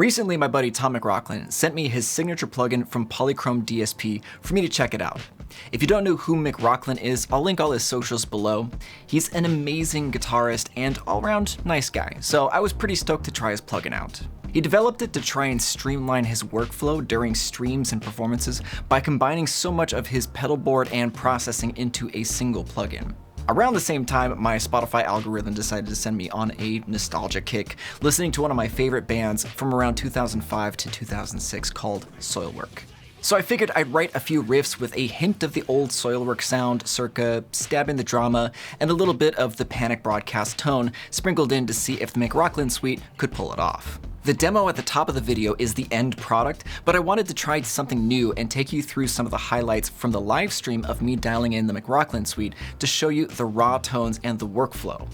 Recently, my buddy Tom McRocklin sent me his signature plugin from Polychrome DSP for me to check it out. If you don't know who McRocklin is, I'll link all his socials below. He's an amazing guitarist and all-around nice guy, so I was pretty stoked to try his plugin out. He developed it to try and streamline his workflow during streams and performances by combining so much of his pedal board and processing into a single plugin. Around the same time, my Spotify algorithm decided to send me on a nostalgia kick, listening to one of my favorite bands from around 2005 to 2006 called Soilwork. So I figured I'd write a few riffs with a hint of the old Soilwork sound, circa stab in the drama, and a little bit of the Panic broadcast tone sprinkled in to see if the McRocklin suite could pull it off. The demo at the top of the video is the end product, but I wanted to try something new and take you through some of the highlights from the live stream of me dialing in the McRocklin suite to show you the raw tones and the workflow.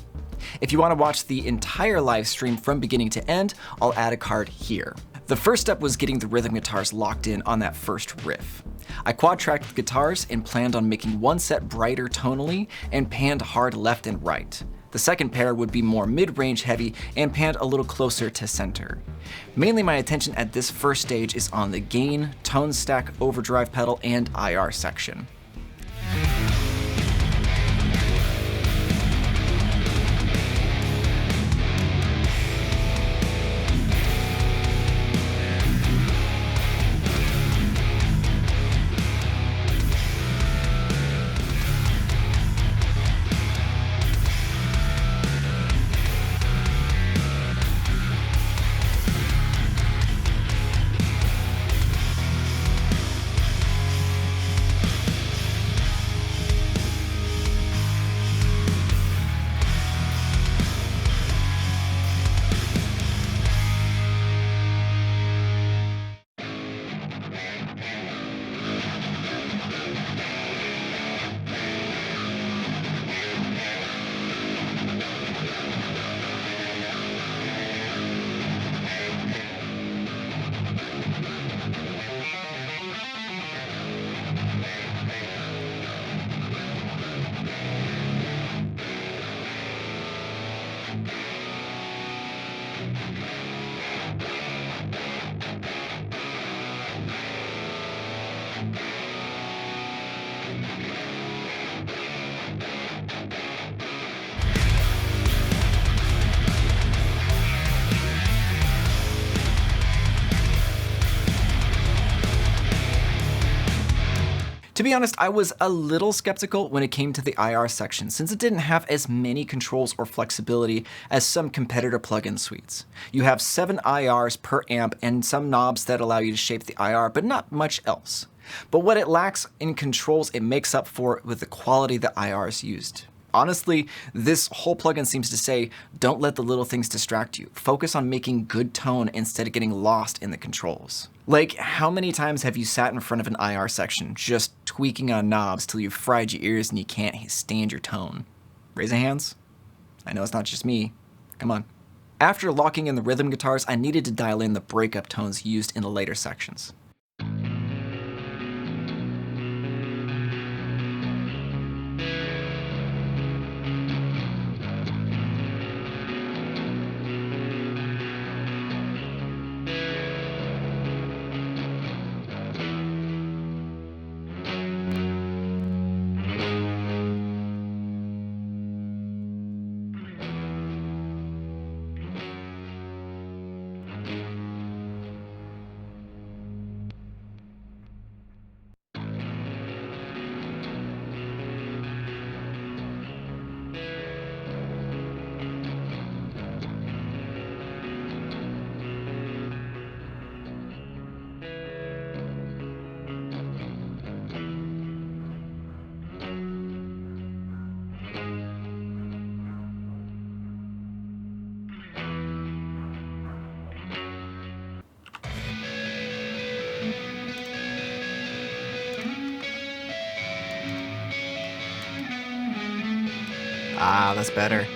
If you want to watch the entire live stream from beginning to end, I'll add a card here. The first step was getting the rhythm guitars locked in on that first riff. I quad-tracked the guitars and planned on making one set brighter tonally and panned hard left and right. The second pair would be more mid-range heavy and panned a little closer to center. Mainly my attention at this first stage is on the gain, tone stack, overdrive pedal, and IR section. To be honest, I was a little skeptical when it came to the IR section, since it didn't have as many controls or flexibility as some competitor plugin suites. You have 7 IRs per amp and some knobs that allow you to shape the IR, but not much else. But what it lacks in controls, it makes up for with the quality the IRs used. Honestly, this whole plugin seems to say, don't let the little things distract you. Focus on making good tone instead of getting lost in the controls. Like, how many times have you sat in front of an IR section just tweaking on knobs till you've fried your ears and you can't stand your tone? Raise your hands. I know it's not just me. Come on. After locking in the rhythm guitars, I needed to dial in the breakup tones used in the later sections. Ah, that's better.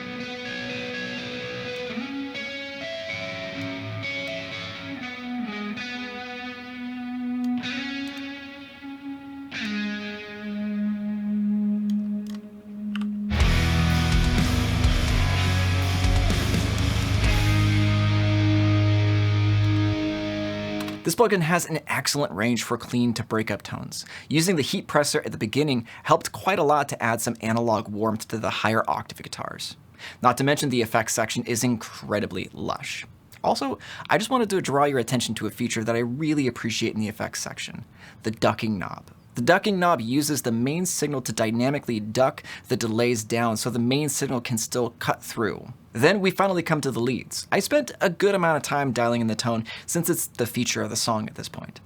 This plugin has an excellent range for clean to breakup tones. Using the heat presser at the beginning helped quite a lot to add some analog warmth to the higher octave guitars. Not to mention the effects section is incredibly lush. Also, I just wanted to draw your attention to a feature that I really appreciate in the effects section, the ducking knob. The ducking knob uses the main signal to dynamically duck the delays down so the main signal can still cut through. Then we finally come to the leads. I spent a good amount of time dialing in the tone since it's the feature of the song at this point.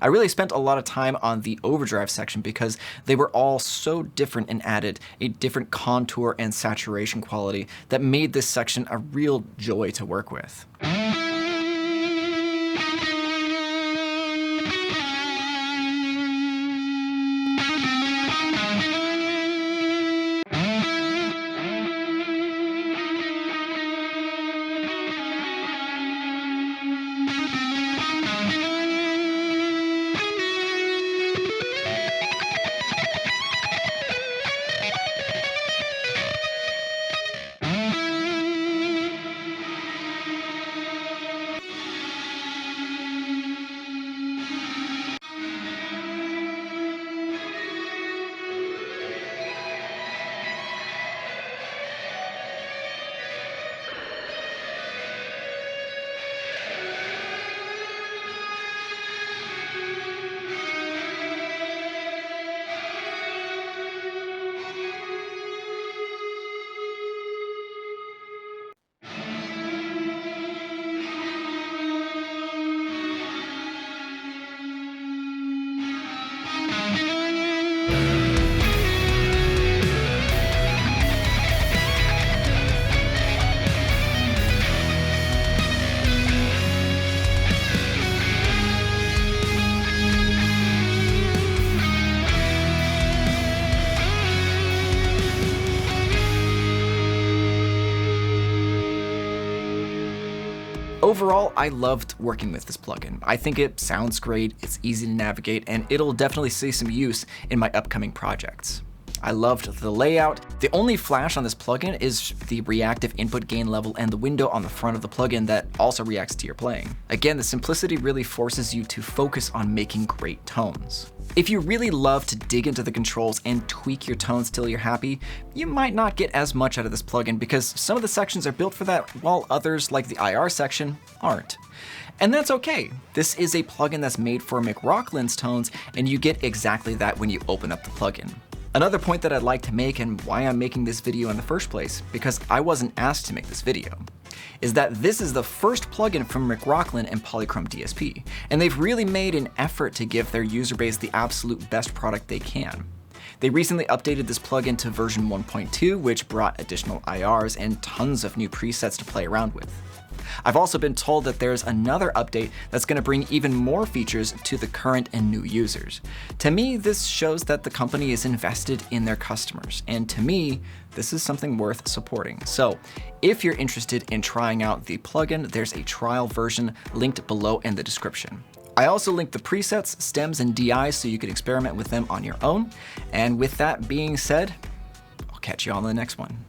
I really spent a lot of time on the overdrive section because they were all so different and added a different contour and saturation quality that made this section a real joy to work with. Overall, I loved working with this plugin. I think it sounds great, it's easy to navigate, and it'll definitely see some use in my upcoming projects. I loved the layout. The only flash on this plugin is the reactive input gain level and the window on the front of the plugin that also reacts to your playing. Again, the simplicity really forces you to focus on making great tones. If you really love to dig into the controls and tweak your tones till you're happy, you might not get as much out of this plugin because some of the sections are built for that while others, like the IR section, aren't. And that's okay. This is a plugin that's made for McRocklin's tones, and you get exactly that when you open up the plugin. Another point that I'd like to make, and why I'm making this video in the first place, because I wasn't asked to make this video, is that this is the first plugin from McRocklin and Polychrome DSP, and they've really made an effort to give their user base the absolute best product they can. They recently updated this plugin to version 1.2, which brought additional IRs and tons of new presets to play around with. I've also been told that there's another update that's going to bring even more features to the current and new users. To me, this shows that the company is invested in their customers, and to me, this is something worth supporting. So if you're interested in trying out the plugin, there's a trial version linked below in the description. I also linked the presets, stems, and DIs so you can experiment with them on your own. And with that being said, I'll catch you on the next one.